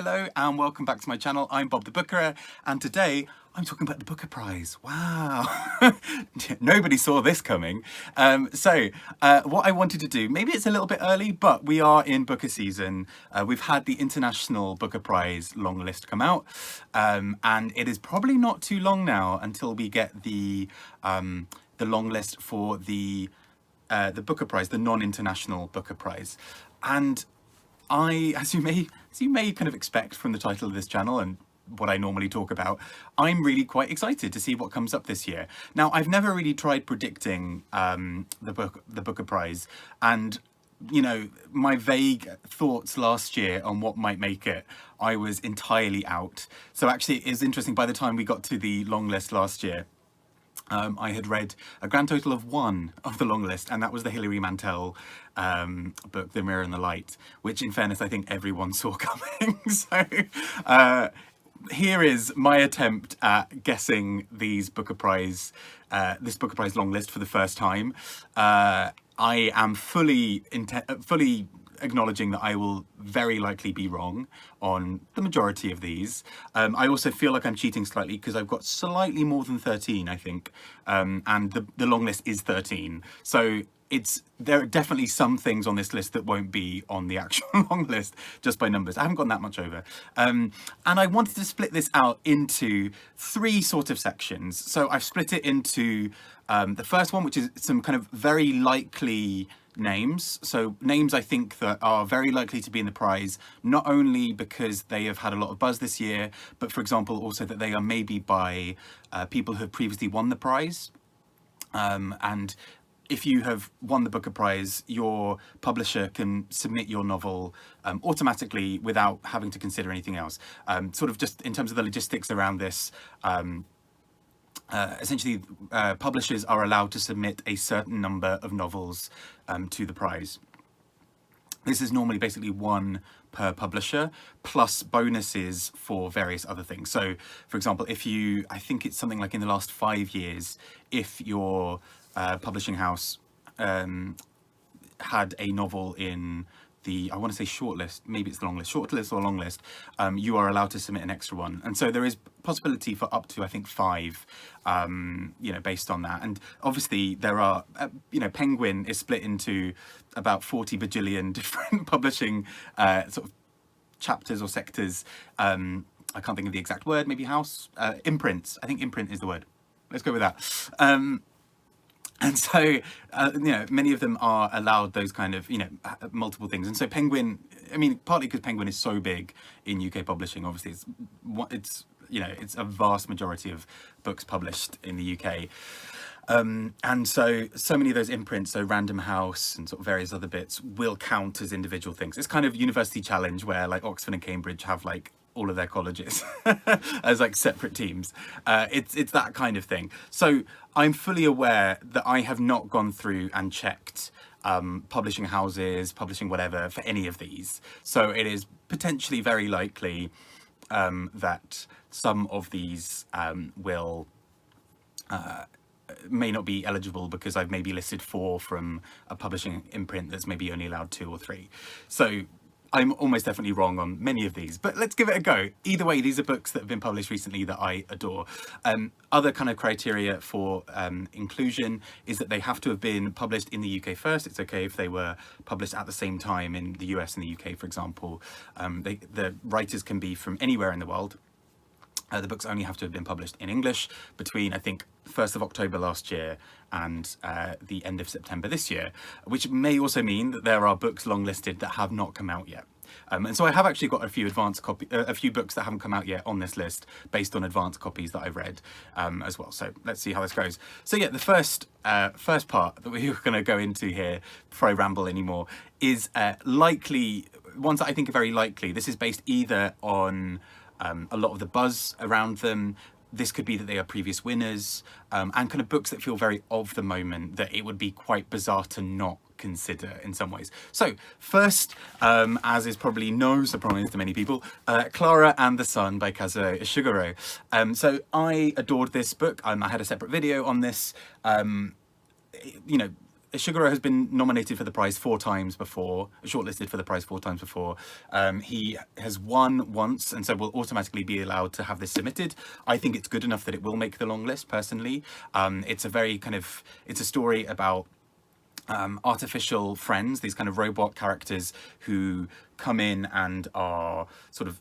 Hello and welcome back to my channel. I'm Bob the Booker and today I'm talking about the Booker Prize. Wow, nobody saw this coming. What I wanted to do, maybe it's a little bit early, but we are in Booker season. We've had the International Booker Prize long list come out, and it is probably not too long now until we get the long list for the Booker Prize, the non-international Booker Prize. And as you may kind of expect from the title of this channel and what I normally talk about, I'm really quite excited to see what comes up this year. Now, I've never really tried predicting the Booker Prize, and you know, my vague thoughts last year on what might make it, I was entirely out. So actually, it is interesting. By the time we got to the long list last year, I had read a grand total of one of the long list, and that was the Hilary Mantel book, The Mirror and the Light, which in fairness, I think everyone saw coming. So here is my attempt at guessing these Booker Prize, this Booker Prize long list for the first time. I am fully acknowledging that I will very likely be wrong on the majority of these. I also feel like I'm cheating slightly because I've got slightly more than 13, I think, and the long list is 13. So there are definitely some things on this list that won't be on the actual long list just by numbers. I haven't gone that much over. And I wanted to split this out into three sort of sections. So I've split it into the first one, which is some kind of very likely names. So names I think that are very likely to be in the prize, not only because they have had a lot of buzz this year, but for example, also that they are maybe by people who have previously won the prize. And if you have won the Booker Prize, your publisher can submit your novel automatically without having to consider anything else. Sort of just in terms of the logistics around this, essentially, publishers are allowed to submit a certain number of novels to the prize. This is normally basically one per publisher, plus bonuses for various other things. So, for example, I think it's something like in the last 5 years, if your publishing house had a novel in I want to say shortlist, maybe it's the long list, shortlist or long list, you are allowed to submit an extra one. And so there is possibility for up to, I think, 5, you know, based on that. And obviously there are, you know, Penguin is split into about 40 bajillion different publishing sort of chapters or sectors. I can't think of the exact word, maybe house, imprints. I think imprint is the word. Let's go with that. And so, you know, many of them are allowed those kind of, you know, multiple things. And so Penguin, I mean, partly because Penguin is so big in UK publishing, obviously it's you know, it's a vast majority of books published in the UK. And so many of those imprints, so Random House and sort of various other bits, will count as individual things. It's kind of University Challenge where like Oxford and Cambridge have like all of their colleges as like separate teams. It's that kind of thing. So I'm fully aware that I have not gone through and checked publishing houses, publishing whatever for any of these. So it is potentially very likely that some of these may not be eligible because I've maybe listed 4 from a publishing imprint that's maybe only allowed 2 or 3. So I'm almost definitely wrong on many of these, but let's give it a go. Either way, these are books that have been published recently that I adore. Other kind of criteria for inclusion is that they have to have been published in the UK first. It's okay if they were published at the same time in the US and the UK, for example. The writers can be from anywhere in the world. The books only have to have been published in English between, I think, 1st of October last year and the end of September this year, which may also mean that there are books longlisted that have not come out yet. And so I have actually got a few books that haven't come out yet on this list based on advanced copies that I've read as well. So let's see how this goes. So yeah, the first part that we're going to go into here before I ramble anymore is likely ones that I think are very likely. This is based either on a lot of the buzz around them. This could be that they are previous winners, and kind of books that feel very of the moment that it would be quite bizarre to not consider in some ways. So first, as is probably no surprise to many people, Klara and the Sun by Kazuo Ishiguro. So I adored this book. I had a separate video on this. You know, Ishiguro has been nominated for the prize 4 times before, shortlisted for the prize 4 times before. He has won once, and so will automatically be allowed to have this submitted. I think it's good enough that it will make the long list, personally. It's a very kind of, it's a story about artificial friends, these kind of robot characters who come in and are sort of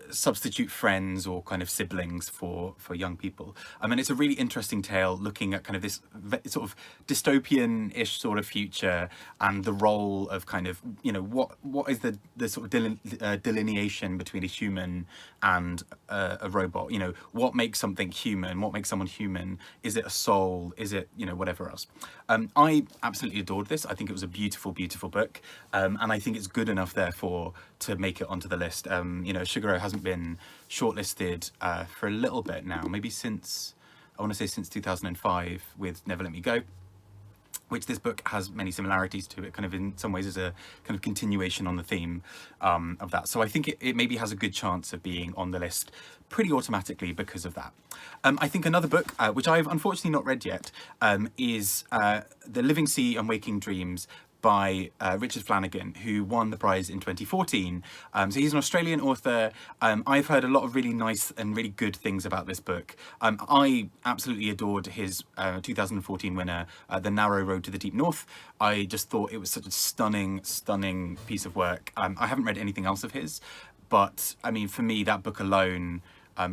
substitute friends or kind of siblings for young people. I mean, it's a really interesting tale looking at kind of this sort of dystopian-ish sort of future and the role of kind of, you know, what is the sort of delineation between a human and a robot. You know, what makes something human, what makes someone human? Is it a soul? Is it, you know, whatever else? I absolutely adored this. I think it was a beautiful, beautiful book, and I think it's good enough therefore to make it onto the list. You know, Ishiguro hasn't been shortlisted for a little bit now, maybe since, I want to say since 2005 with Never Let Me Go, which this book has many similarities to. It kind of in some ways is a kind of continuation on the theme of that. So I think it maybe has a good chance of being on the list pretty automatically because of that. I think another book, which I've unfortunately not read yet, is The Living Sea and Waking Dreams by Richard Flanagan, who won the prize in 2014. So he's an Australian author. I've heard a lot of really nice and really good things about this book. I absolutely adored his 2014 winner, The Narrow Road to the Deep North. I just thought it was such a stunning, stunning piece of work. I haven't read anything else of his, but I mean, for me, that book alone,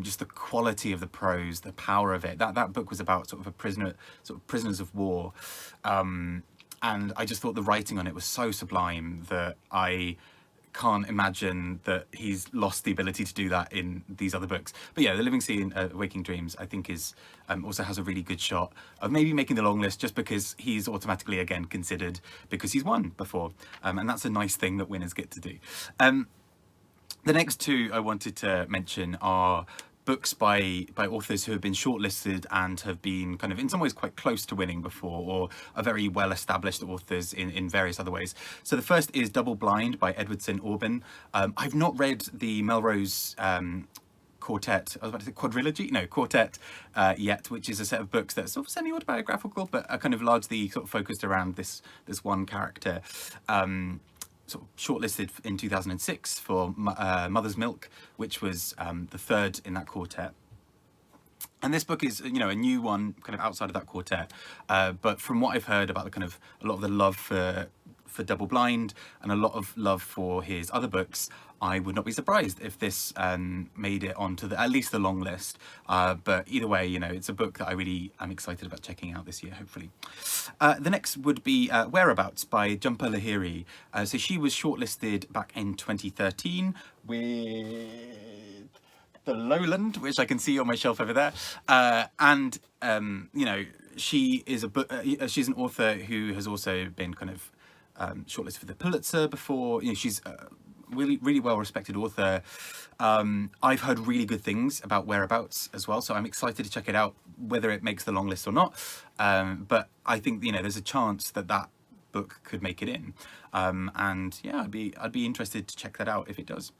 just the quality of the prose, the power of it. That book was about sort of prisoners of war. And I just thought the writing on it was so sublime that I can't imagine that he's lost the ability to do that in these other books. But yeah, The Living Sea and Waking Dreams, I think is also has a really good shot of maybe making the long list just because he's automatically again considered because he's won before. And that's a nice thing that winners get to do. The next two I wanted to mention are books by authors who have been shortlisted and have been kind of in some ways quite close to winning before, or are very well established authors in various other ways. So the first is Double Blind by Edwardson Aubyn. I've not read the Melrose quartet, I was about to say quadrilogy, no, quartet yet, which is a set of books that's sort of semi-autobiographical but are kind of largely sort of focused around this one character. Sort of shortlisted in 2006 for Mother's Milk, which was the third in that quartet. And this book is, you know, a new one kind of outside of that quartet. But from what I've heard about the kind of a lot of the love for Double Blind and a lot of love for his other books, I would not be surprised if this made it onto at least the long list. But either way, you know, it's a book that I really am excited about checking out this year, hopefully. The next would be Whereabouts by Jhumpa Lahiri. So she was shortlisted back in 2013 with The Lowland, which I can see on my shelf over there. You know, she is she's an author who has also been kind of shortlisted for the Pulitzer before. You know, she's really well respected author. I've heard really good things about Whereabouts as well, so I'm excited to check it out, whether it makes the long list or not. But I think, you know, there's a chance that book could make it in. And yeah, I'd be interested to check that out if it does.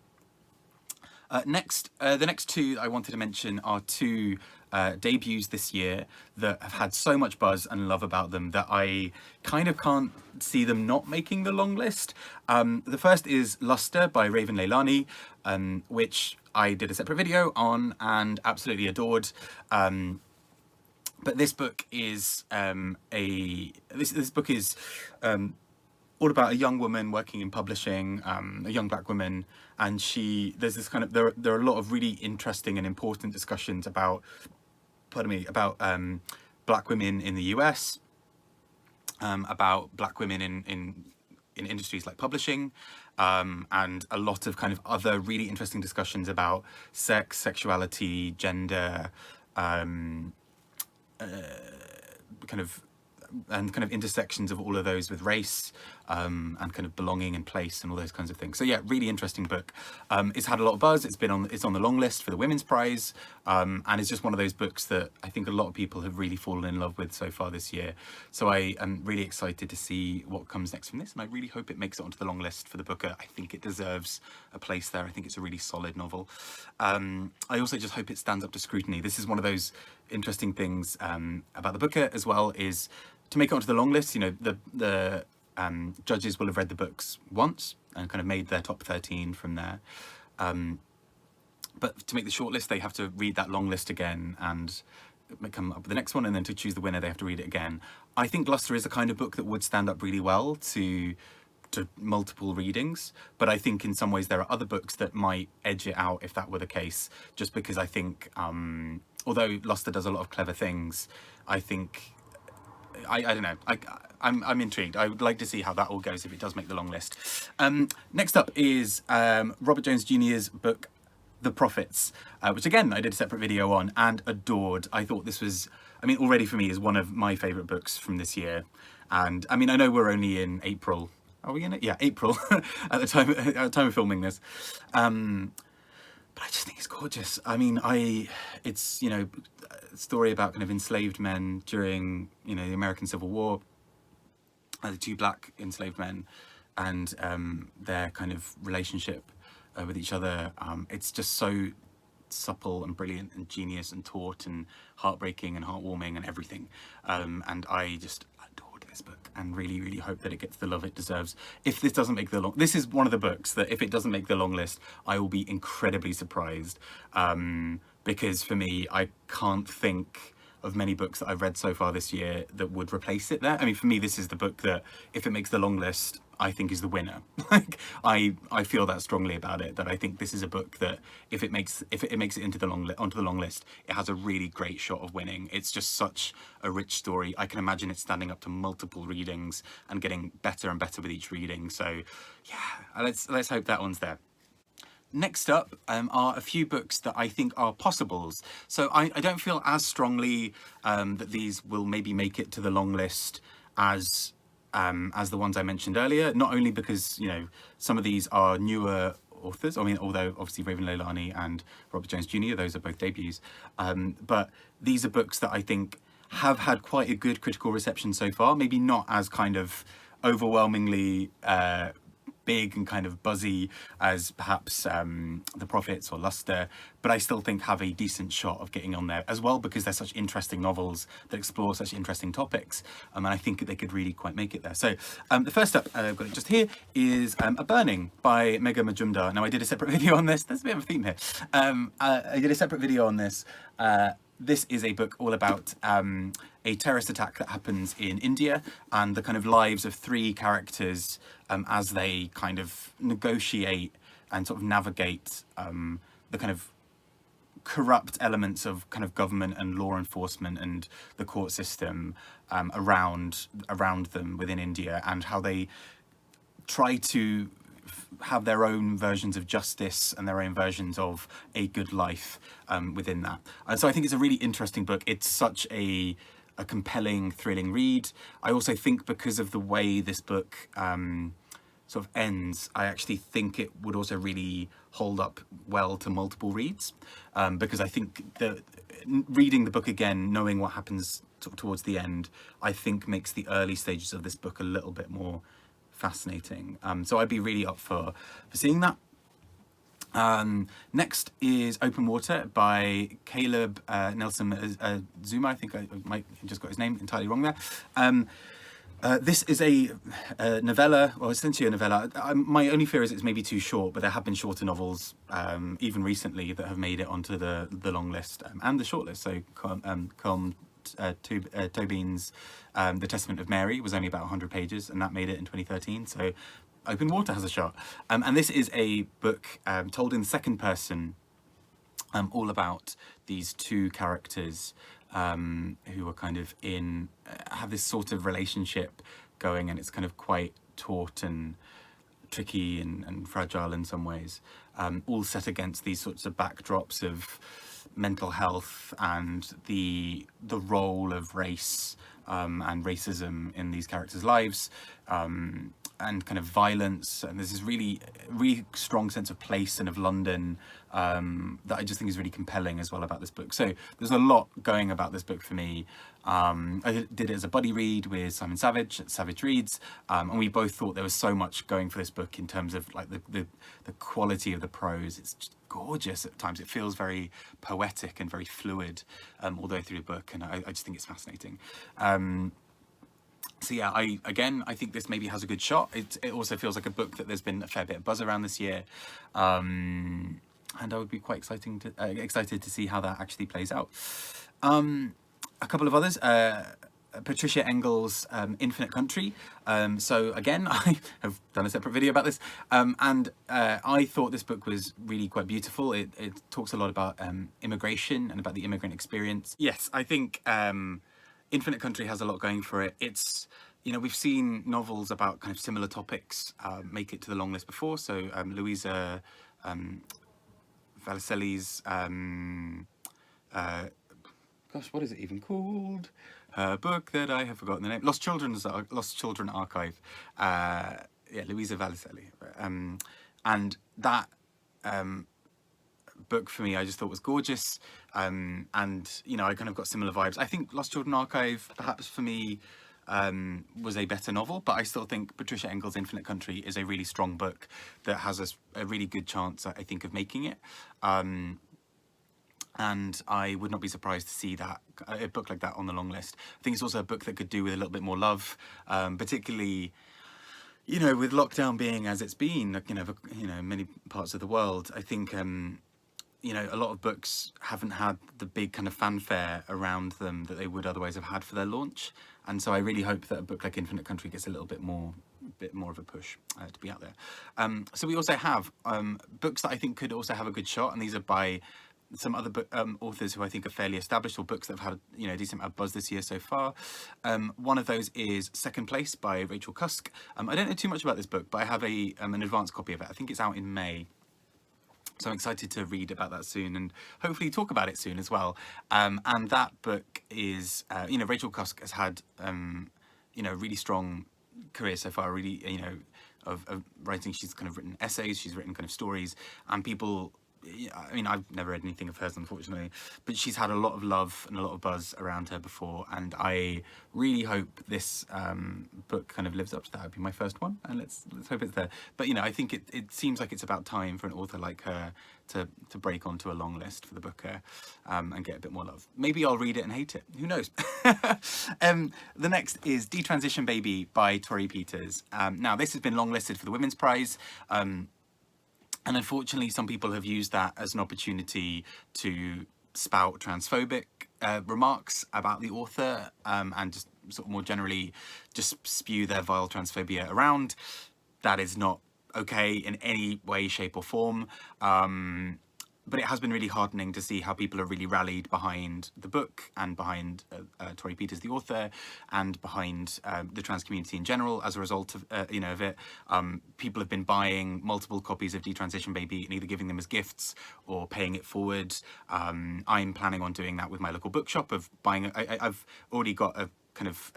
Next, the next two I wanted to mention are two debuts this year that have had so much buzz and love about them that I kind of can't see them not making the long list. The first is Luster by Raven Leilani, which I did a separate video on and absolutely adored. But this book is this book is all about a young woman working in publishing, a young black woman, and there's this kind of there are a lot of really interesting and important discussions about, black women in the US, about black women in industries like publishing, and a lot of kind of other really interesting discussions about sex, sexuality, gender, kind of intersections of all of those with race. and kind of belonging and place and all those kinds of things. So yeah, really interesting book. It's had a lot of buzz. It's on the long list for the Women's Prize, and it's just one of those books that I think a lot of people have really fallen in love with so far this year. So I am really excited to see what comes next from this, and I really hope it makes it onto the long list for the Booker. I think it deserves a place there. I think it's a really solid novel. I also just hope it stands up to scrutiny. This is one of those interesting things about the Booker as well, is to make it onto the long list, you know, the judges will have read the books once and kind of made their top 13 from there. But to make the shortlist, they have to read that long list again and come up with the next one, and then to choose the winner, they have to read it again. I think Gloucester is the kind of book that would stand up really well to multiple readings, but I think in some ways there are other books that might edge it out if that were the case, just because I think, although Gloucester does a lot of clever things, I think, I don't know, I'm intrigued. I would like to see how that all goes if it does make the long list. Next up is Robert Jones Jr.'s book, The Prophets, which again I did a separate video on and adored. I thought this was, I mean, already for me is one of my favourite books from this year. And I mean, I know we're only in April. Are we in it? Yeah, April at the time of filming this. But I just think it's gorgeous. I mean, it's, you know, a story about kind of enslaved men during, you know, the American Civil War, the two black enslaved men, and their kind of relationship with each other. It's just so supple and brilliant and genius and taut and heartbreaking and heartwarming and everything. And I just adored this book and really, really hope that it gets the love it deserves. If this doesn't make the this is one of the books that if it doesn't make the long list, I will be incredibly surprised. Because for me, I can't think of many books that I've read so far this year that would replace it there. I mean, for me, this is the book that, if it makes the long list, I think is the winner. Like, I feel that strongly about it, that I think this is a book that if it makes it into the onto the long list, it has a really great shot of winning. It's just such a rich story. I can imagine it standing up to multiple readings and getting better and better with each reading. So yeah, let's hope that one's there. Next up are a few books that I think are possibles. So I don't feel as strongly that these will maybe make it to the long list as the ones I mentioned earlier. Not only because, you know, some of these are newer authors. I mean, although obviously Raven Leilani and Robert Jones Jr., those are both debuts. But these are books that I think have had quite a good critical reception so far. Maybe not as kind of overwhelmingly big and kind of buzzy as perhaps The Prophets or Luster, but I still think have a decent shot of getting on there as well, because they're such interesting novels that explore such interesting topics, and I think they could really quite make it there. So the first up, I've got it just here, is A Burning by Megha Majumdar. Now, I did a separate video on this. There's a bit of a theme here. I did a separate video on this. This is a book all about a terrorist attack that happens in India and the kind of lives of three characters as they kind of negotiate and sort of navigate the kind of corrupt elements of kind of government and law enforcement and the court system around them within India, and how they try to have their own versions of justice and their own versions of a good life within that. And so I think it's a really interesting book. It's such a compelling, thrilling read. I also think because of the way this book sort of ends, I actually think it would also really hold up well to multiple reads, because I think that reading the book again, knowing what happens towards the end, I think makes the early stages of this book a little bit more fascinating. So I'd be really up for seeing that. Next is Open Water by Caleb Nelson Azumah. I think I might have just got his name entirely wrong there. This is a novella, or essentially a novella. My only fear is it's maybe too short, but there have been shorter novels, even recently, that have made it onto the long list and the short list. So Tobin's The Testament of Mary was only about 100 pages, and that made it in 2013. So Open Water has a shot. And this is a book told in the second person, all about these two characters who are kind of have this sort of relationship going, and it's kind of quite taut and tricky and fragile in some ways, all set against these sorts of backdrops of mental health and the role of race and racism in these characters' lives. and kind of violence, and there's this really strong sense of place and of London that I just think is really compelling as well about this book. So there's a lot going about this book for me. I did it as a buddy read with Simon Savage at Savage Reads, and we both thought there was so much going for this book in terms of like the quality of the prose. It's just gorgeous at times. It feels very poetic and very fluid all the way through the book, and I just think it's fascinating. So yeah, I think this maybe has a good shot. It also feels like a book that there's been a fair bit of buzz around this year, and I would be quite excited to see how that actually plays out. A couple of others. Patricia Engel's Infinite Country. So again, I have done a separate video about this, and I thought this book was really quite beautiful. It talks a lot about immigration and about the immigrant experience. Yes, I think Infinite Country has a lot going for it. It's, you know, we've seen novels about kind of similar topics make it to the long list before. So Louisa Valicelli's, gosh, what is it even called? Her book that I have forgotten the name. Lost Children Archive. Yeah, Louisa Valicelli. And that book for me I just thought was gorgeous, and you know, I kind of got similar vibes. I think Lost Children Archive perhaps for me was a better novel, but I still think Patricia Engel's Infinite Country is a really strong book that has a really good chance, I think, of making it, and I would not be surprised to see that a book like that on the long list. I think it's also a book that could do with a little bit more love, particularly, you know, with lockdown being as it's been, you know, many parts of the world. I think you know, a lot of books haven't had the big kind of fanfare around them that they would otherwise have had for their launch, and so I really hope that a book like Infinite Country gets a little bit more of a push to be out there. So we also have books that I think could also have a good shot, and these are by some other authors who I think are fairly established, or books that have had, you know, a decent amount of buzz this year so far. One of those is Second Place by Rachel Cusk. I don't know too much about this book, but I have an advanced copy of it. I think it's out in May. So I'm excited to read about that soon and hopefully talk about it soon as well. And that book is, you know, Rachel Cusk has had, you know, a really strong career so far, really, you know, of writing. She's kind of written essays, she's written kind of stories, and people, I mean, I've never read anything of hers, unfortunately, but she's had a lot of love and a lot of buzz around her before, and I really hope this book kind of lives up to that. It'll be my first one, and let's hope it's there. But, you know, I think it seems like it's about time for an author like her to break onto a long list for the Booker and get a bit more love. Maybe I'll read it and hate it. Who knows? The next is Detransition Baby by Torrey Peters. Now, this has been longlisted for the Women's Prize. And unfortunately, some people have used that as an opportunity to spout transphobic remarks about the author, and just sort of more generally just spew their vile transphobia around. That is not okay in any way, shape or form. But it has been really heartening to see how people have really rallied behind the book and behind Torrey Peters, the author, and behind the trans community in general as a result of, you know, of it. People have been buying multiple copies of Detransition Baby and either giving them as gifts or paying it forward. I'm planning on doing that with my local bookshop, of buying. I've already got a kind of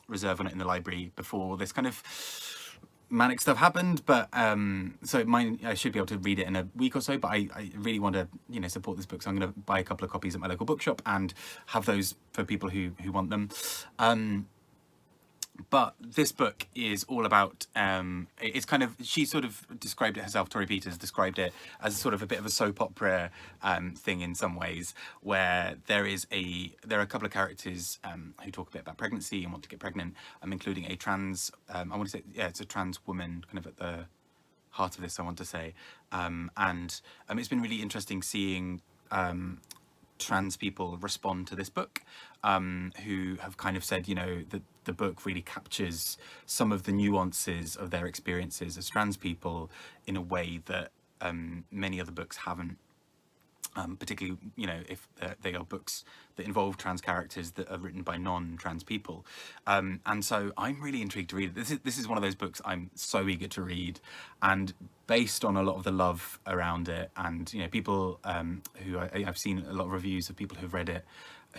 reserve on it in the library before this kind of manic stuff happened, but so I should be able to read it in a week or so, but I really want to, you know, support this book, so I'm going to buy a couple of copies at my local bookshop and have those for people who want them. But this book is all about, it's kind of, she sort of described it herself, Torrey Peters described it as sort of a bit of a soap opera thing in some ways, where there are a couple of characters who talk a bit about pregnancy and want to get pregnant, including a trans, I want to say, yeah, it's a trans woman kind of at the heart of this, I want to say. And it's been really interesting seeing trans people respond to this book, who have kind of said, you know, that the book really captures some of the nuances of their experiences as trans people in a way that many other books haven't, particularly, you know, if they are books that involve trans characters that are written by non-trans people. And so I'm really intrigued to read it. This is one of those books I'm so eager to read, and based on a lot of the love around it, and, you know, people who I've seen a lot of reviews of people who've read it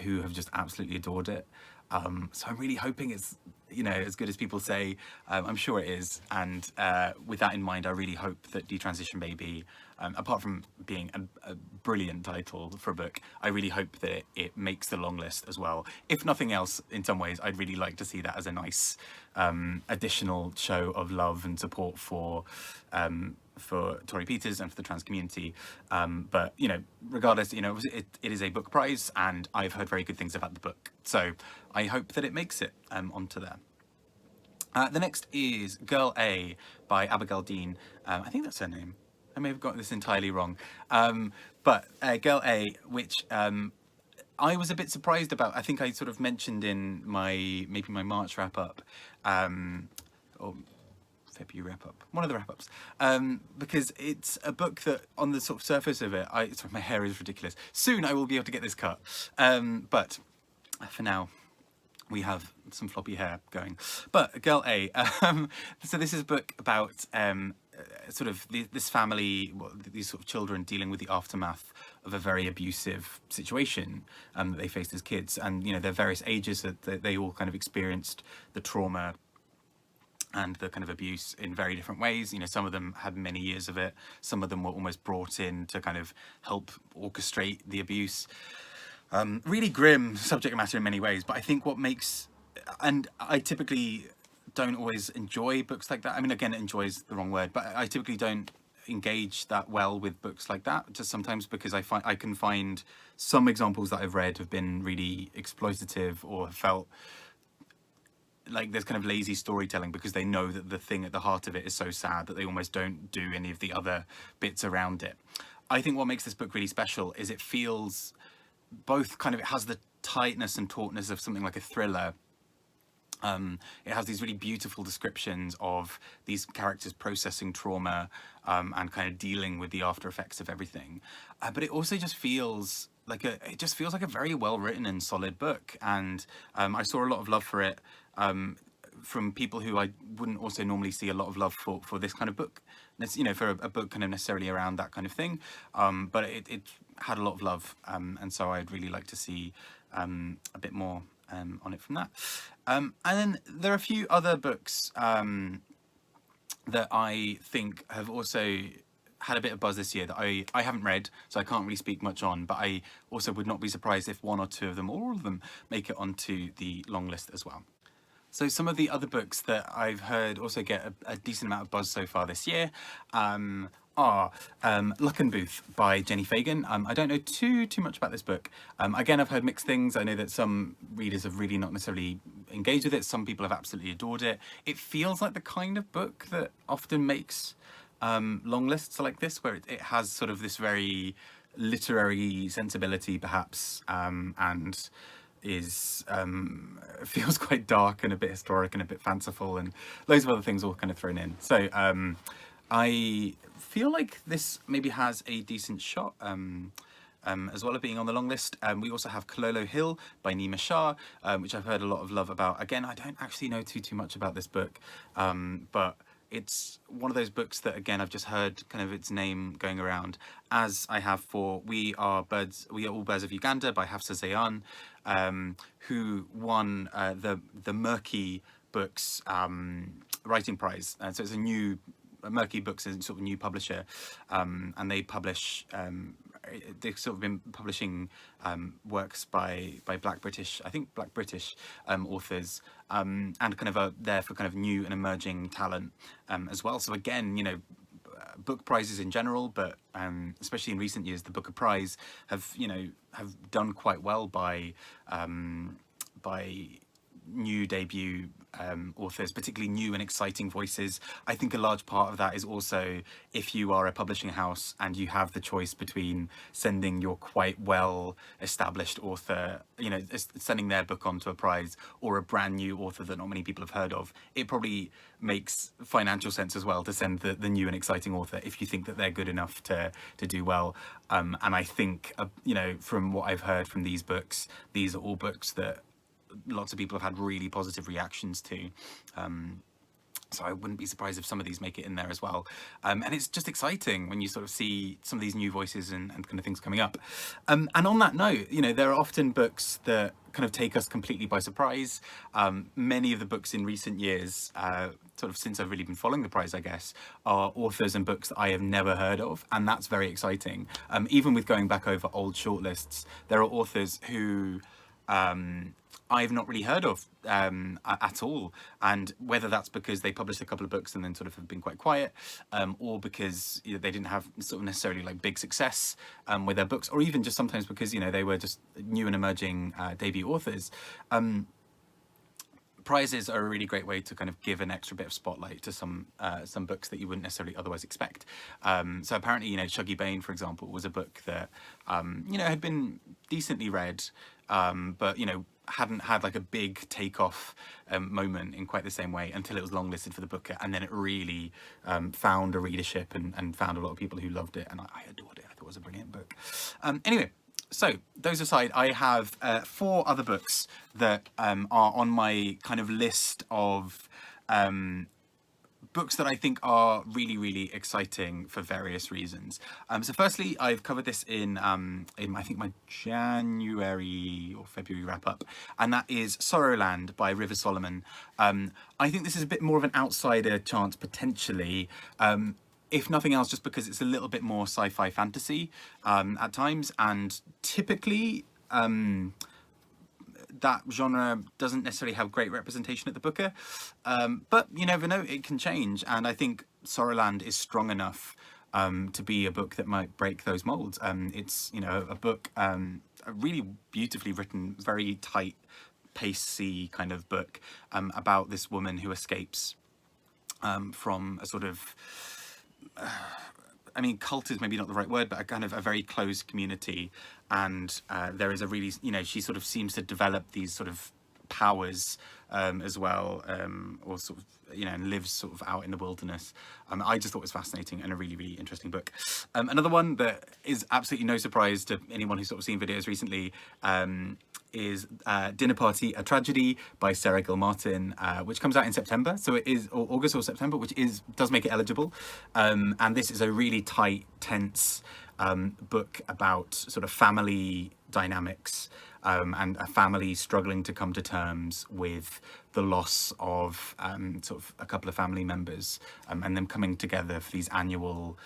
who have just absolutely adored it. So I'm really hoping it's, you know, as good as people say. I'm sure it is, and with that in mind, I really hope that Detransition may be, apart from being a brilliant title for a book, I really hope that it makes the long list as well. If nothing else, in some ways, I'd really like to see that as a nice additional show of love and support for Torrey Peters and for the trans community. But, you know, regardless, you know, it is a book prize, and I've heard very good things about the book. So I hope that it makes it onto there. The next is Girl A by Abigail Dean. I think that's her name. I may have got this entirely wrong. But Girl A, which I was a bit surprised about. I think I sort of mentioned in maybe my March wrap-up, or February wrap-up, one of the wrap-ups, because it's a book that on the sort of surface of it, sorry, my hair is ridiculous. Soon I will be able to get this cut. But for now, we have some floppy hair going. But Girl A, so this is a book about sort of this family, these sort of children dealing with the aftermath of a very abusive situation that they faced as kids. And, you know, their various ages that they all kind of experienced the trauma and the kind of abuse in very different ways. You know, some of them had many years of it. Some of them were almost brought in to kind of help orchestrate the abuse. Really grim subject matter in many ways, but I think what makes, and I typically don't always enjoy books like that. I mean, again, enjoy is the wrong word, but I typically don't engage that well with books like that, just sometimes because I can find some examples that I've read have been really exploitative or have felt like there's kind of lazy storytelling because they know that the thing at the heart of it is so sad that they almost don't do any of the other bits around it. I think what makes this book really special is it feels both kind of, it has the tightness and tautness of something like a thriller. It has these really beautiful descriptions of these characters processing trauma and kind of dealing with the after effects of everything. But it also just feels like a very well written and solid book. And I saw a lot of love for it from people who I wouldn't also normally see a lot of love for this kind of book. You know, for a book kind of necessarily around that kind of thing. But it had a lot of love, and so I'd really like to see a bit more on it from that. And then there are a few other books that I think have also had a bit of buzz this year that I haven't read, so I can't really speak much on, but I also would not be surprised if one or two of them, or all of them, make it onto the long list as well. So some of the other books that I've heard also get a decent amount of buzz so far this year are Luckenbooth by Jenni Fagan. I don't know too much about this book. Again, I've heard mixed things. I know that some readers have really not necessarily engaged with it. Some people have absolutely adored it. It feels like the kind of book that often makes long lists like this, where it has sort of this very literary sensibility perhaps, and is feels quite dark and a bit historic and a bit fanciful and loads of other things all kind of thrown in. So I feel like this maybe has a decent shot as well of being on the long list. We also have Kololo Hill by Neema Shah, which I've heard a lot of love about. Again, I don't actually know too much about this book, but it's one of those books that, again, I've just heard kind of its name going around, as I have for We Are All Birds of Uganda by Hafsa Zayyan, who won the Murky Books writing prize. So it's a new, Murky Books is sort of a new publisher, and they publish, they've sort of been publishing works by Black British authors, and kind of there for kind of new and emerging talent as well. So again, you know, book prizes in general, but especially in recent years, the Booker Prize have done quite well by new debut authors, particularly new and exciting voices. I think a large part of that is also if you are a publishing house and you have the choice between sending your quite well established author, you know, sending their book onto a prize, or a brand new author that not many people have heard of, it probably makes financial sense as well to send the new and exciting author if you think that they're good enough to do well. And I think, you know, from what I've heard from these books, these are all books that lots of people have had really positive reactions to. So I wouldn't be surprised if some of these make it in there as well. And it's just exciting when you sort of see some of these new voices and kind of things coming up. And on that note, you know, there are often books that kind of take us completely by surprise. Many of the books in recent years, sort of since I've really been following the prize, I guess, are authors and books that I have never heard of. And that's very exciting. Even with going back over old shortlists, there are authors who I've not really heard of at all, and whether that's because they published a couple of books and then sort of have been quite quiet, or because, you know, they didn't have sort of necessarily like big success with their books, or even just sometimes because, you know, they were just new and emerging debut authors. Prizes are a really great way to kind of give an extra bit of spotlight to some books that you wouldn't necessarily otherwise expect. So apparently, you know, Shuggie Bain, for example, was a book that you know, had been decently read, but, you know, hadn't had like a big takeoff moment in quite the same way until it was longlisted for the Booker, and then it really found a readership and found a lot of people who loved it, and I adored it. I thought it was a brilliant book. Anyway, so those aside, I have 4 other books that are on my kind of list of books that I think are really, really exciting for various reasons. So firstly, I've covered this in I think my January or February wrap up, and that is Sorrowland by River Solomon. I think this is a bit more of an outsider chance potentially, if nothing else, just because it's a little bit more sci-fi fantasy at times, and typically that genre doesn't necessarily have great representation at the Booker, but you never know, it can change, and I think Sorrowland is strong enough to be a book that might break those molds. It's, you know, a book, a really beautifully written, very tight, pacey kind of book about this woman who escapes from a sort of I mean, cult is maybe not the right word, but a kind of a very closed community, and there is a really, you know, she sort of seems to develop these sort of powers as well, or sort of, you know, and lives sort of out in the wilderness. I just thought it was fascinating and a really, really interesting book. Another one that is absolutely no surprise to anyone who's sort of seen videos recently is Dinner Party, A Tragedy by Sarah Gilmartin, which comes out in September. So it is, or August or September, which does make it eligible. And this is a really tight, tense book about sort of family dynamics, and a family struggling to come to terms with the loss of sort of a couple of family members, and them coming together for these annual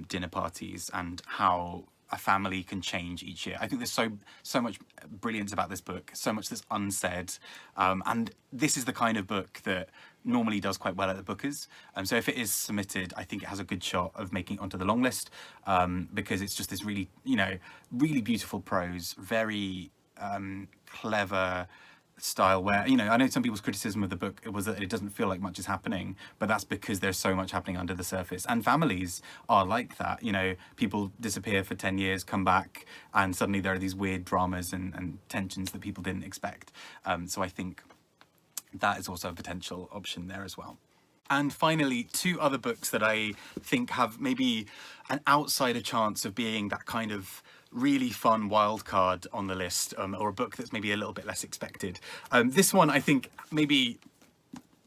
dinner parties, and how a family can change each year. I think there's so much brilliance about this book, so much that's unsaid, and this is the kind of book that normally does quite well at the Bookers. So if it is submitted, I think it has a good shot of making it onto the long list, because it's just this really, you know, really beautiful prose, very clever style, where, you know, I know some people's criticism of the book was that it doesn't feel like much is happening, but that's because there's so much happening under the surface, and families are like that. You know, people disappear for 10 years, come back, and suddenly there are these weird dramas and tensions that people didn't expect. So I think that is also a potential option there as well. And finally, 2 other books that I think have maybe an outsider chance of being that kind of really fun wild card on the list, or a book that's maybe a little bit less expected. This one I think maybe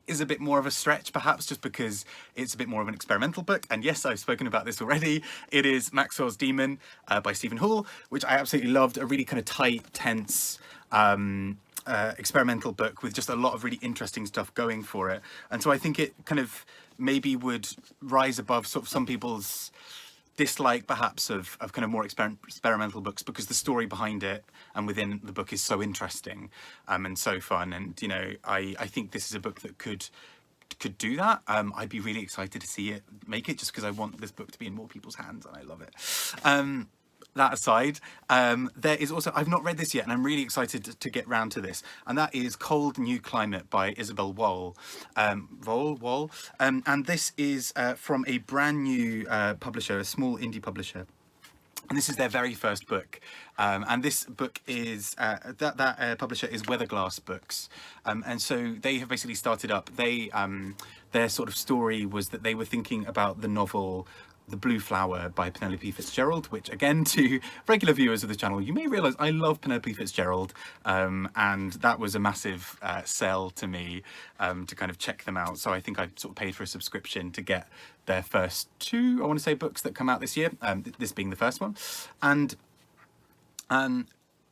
is a bit more of a stretch, perhaps just because it's a bit more of an experimental book. And yes, I've spoken about this already. It is Maxwell's Demon by Stephen Hall, which I absolutely loved. A really kind of tight, tense, experimental book with just a lot of really interesting stuff going for it. And so I think it kind of maybe would rise above sort of some people's dislike perhaps of kind of more experimental books, because the story behind it and within the book is so interesting and so fun. And, you know, I think this is a book that could do that. I'd be really excited to see it make it, just because I want this book to be in more people's hands and I love it. That aside, there is also, I've not read this yet and I'm really excited to get round to this, and that is Cold New Climate by Isabel Wohl. And this is from a brand new publisher, a small indie publisher. And this is their very first book. And this book is, that publisher is Weatherglass Books. And so they have basically started up, their sort of story was that they were thinking about the novel The Blue Flower by Penelope Fitzgerald, which again, to regular viewers of the channel, you may realise I love Penelope Fitzgerald, and that was a massive sell to me to kind of check them out. So I think I sort of paid for a subscription to get their first two, I want to say, books that come out this year, this being the first one. And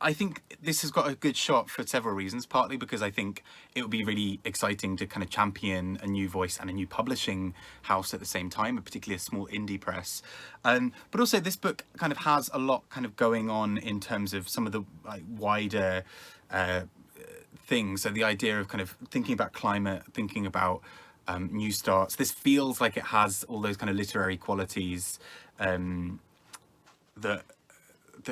I think this has got a good shot for several reasons, partly because I think it would be really exciting to kind of champion a new voice and a new publishing house at the same time, particularly a small indie press. But also this book kind of has a lot kind of going on in terms of some of the wider things. So the idea of kind of thinking about climate, thinking about new starts. This feels like it has all those kind of literary qualities that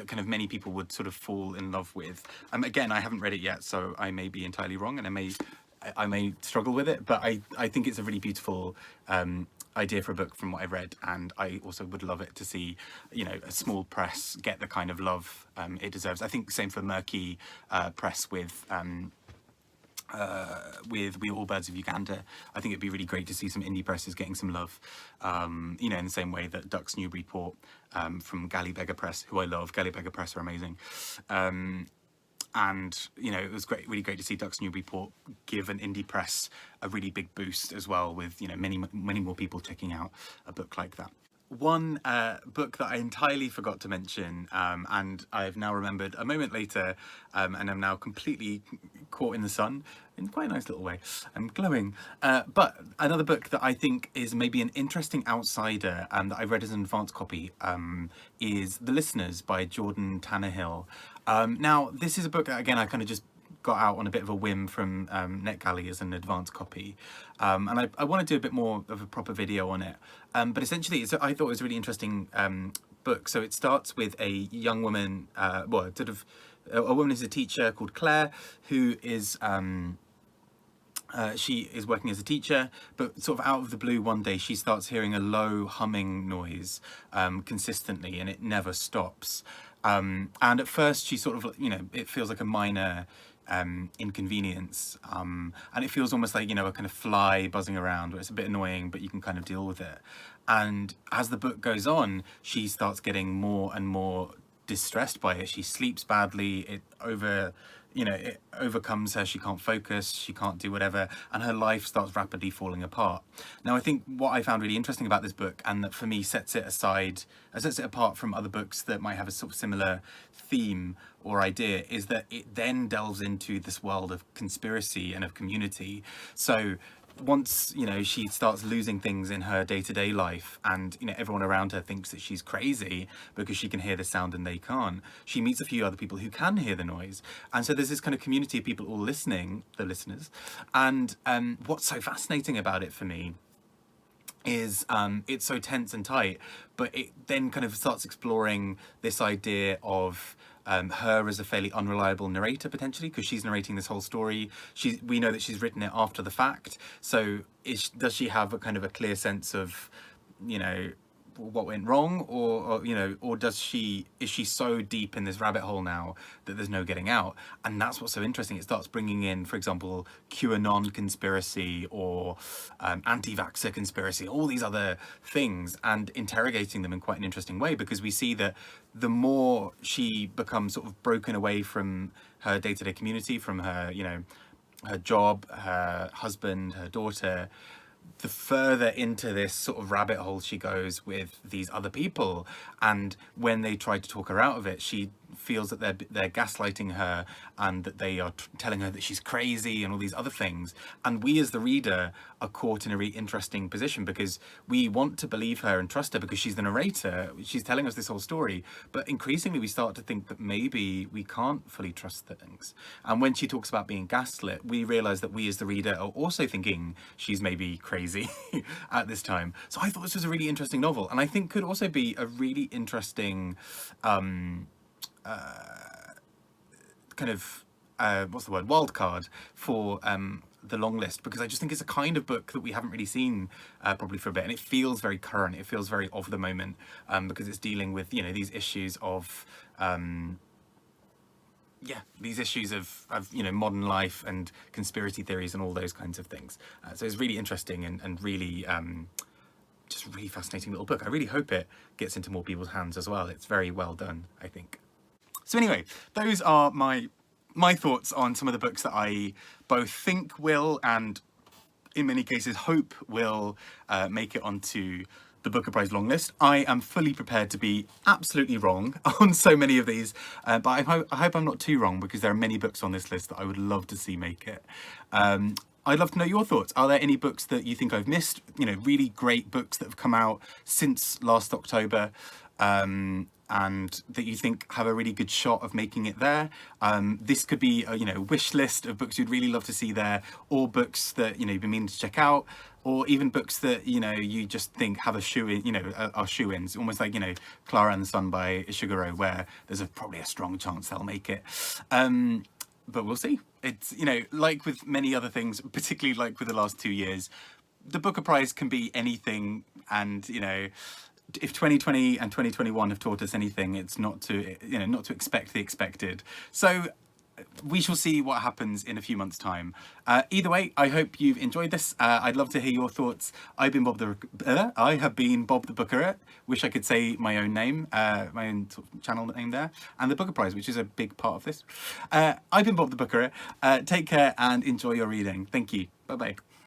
kind of many people would sort of fall in love with. Again, I haven't read it yet, so I may be entirely wrong, and I may struggle with it, but I think it's a really beautiful idea for a book from what I've read, and I also would love it to see, you know, a small press get the kind of love it deserves. I think same for Murky Press with We Are All Birds of Uganda. I think it'd be really great to see some indie presses getting some love, you know, in the same way that Ducks Newburyport from Galley Beggar Press, who I love. Galley Beggar Press are amazing. And, you know, it was great, really great to see Ducks Newburyport give an indie press a really big boost as well, with, you know, many more people checking out a book like that. One book that I entirely forgot to mention, and I've now remembered a moment later, and I'm now completely caught in the sun in quite a nice little way. I'm glowing. But another book that I think is maybe an interesting outsider, that I read as an advance copy, is The Listeners by Jordan Tannehill. Now, this is a book that, again, I kind of just got out on a bit of a whim from NetGalley as an advance copy, and I want to do a bit more of a proper video on it, but essentially I thought it was a really interesting book. So it starts with a young woman, well, sort of a woman who's a teacher called Claire, who is she is working as a teacher, but sort of out of the blue one day she starts hearing a low humming noise consistently, and it never stops. And at first she sort of, you know, it feels like a minor inconvenience, and it feels almost like, you know, a kind of fly buzzing around, where it's a bit annoying, but you can kind of deal with it. And as the book goes on, she starts getting more and more distressed by it. She sleeps badly. It overcomes her. She can't focus, she can't do whatever, and her life starts rapidly falling apart. Now, I think what I found really interesting about this book, and that for me sets it apart from other books that might have a sort of similar theme or idea, is that it then delves into this world of conspiracy and of community. So once, you know, she starts losing things in her day-to-day life, and, you know, everyone around her thinks that she's crazy because she can hear the sound and they can't, she meets a few other people who can hear the noise, and so there's this kind of community of people all listening, the listeners. And what's so fascinating about it for me is it's so tense and tight, but it then kind of starts exploring this idea of her as a fairly unreliable narrator, potentially, because she's narrating this whole story. We know that she's written it after the fact, so does she have a kind of a clear sense of, you know, what went wrong, or you know, or is she so deep in this rabbit hole now that there's no getting out? And that's what's so interesting. It starts bringing in, for example, QAnon conspiracy, or anti-vaxxer conspiracy, all these other things, and interrogating them in quite an interesting way, because we see that the more she becomes sort of broken away from her day-to-day community, from her, you know, her job, her husband, her daughter, the further into this sort of rabbit hole she goes with these other people. And when they try to talk her out of it, she feels that they're gaslighting her, and that they are telling her that she's crazy and all these other things. And we as the reader are caught in a really interesting position, because we want to believe her and trust her because she's the narrator, she's telling us this whole story, but increasingly we start to think that maybe we can't fully trust things. And when she talks about being gaslit, we realize that we as the reader are also thinking she's maybe crazy at this time. So I thought this was a really interesting novel, and I think could also be a really interesting kind of what's the word, wild card for the Longlist, because I just think it's a kind of book that we haven't really seen probably for a bit, and it feels very current, it feels very of the moment, because it's dealing with, you know, these issues of these issues of you know, modern life and conspiracy theories and all those kinds of things. So it's really interesting and really just really fascinating little book. I really hope it gets into more people's hands as well. It's very well done, I think. So anyway, those are my thoughts on some of the books that I both think will, and in many cases hope will, make it onto the Booker Prize long list. I am fully prepared to be absolutely wrong on so many of these, but I hope I'm not too wrong, because there are many books on this list that I would love to see make it. I'd love to know your thoughts. Are there any books that you think I've missed? You know, really great books that have come out since last October, and that you think have a really good shot of making it there. This could be a, you know, wish list of books you'd really love to see there, or books that, you know, you've been meaning to check out, or even books that, you know, you just think have a shoe-in, you know, are shoe-ins, almost like, you know, Klara and the Sun by Ishiguro, where there's probably a strong chance they'll make it. But we'll see. It's, you know, like with many other things, particularly like with the last 2 years, the Booker Prize can be anything, and, you know, if 2020 and 2021 have taught us anything, it's not to, you know, not to expect the expected. So we shall see what happens in a few months' time. Either way, I hope you've enjoyed this. I'd love to hear your thoughts. I have been Bob the Booker. Wish I could say my own name, my own sort of channel name there, and the Booker Prize, which is a big part of this. I've been Bob the Booker. Take care and enjoy your reading. Thank you. Bye bye.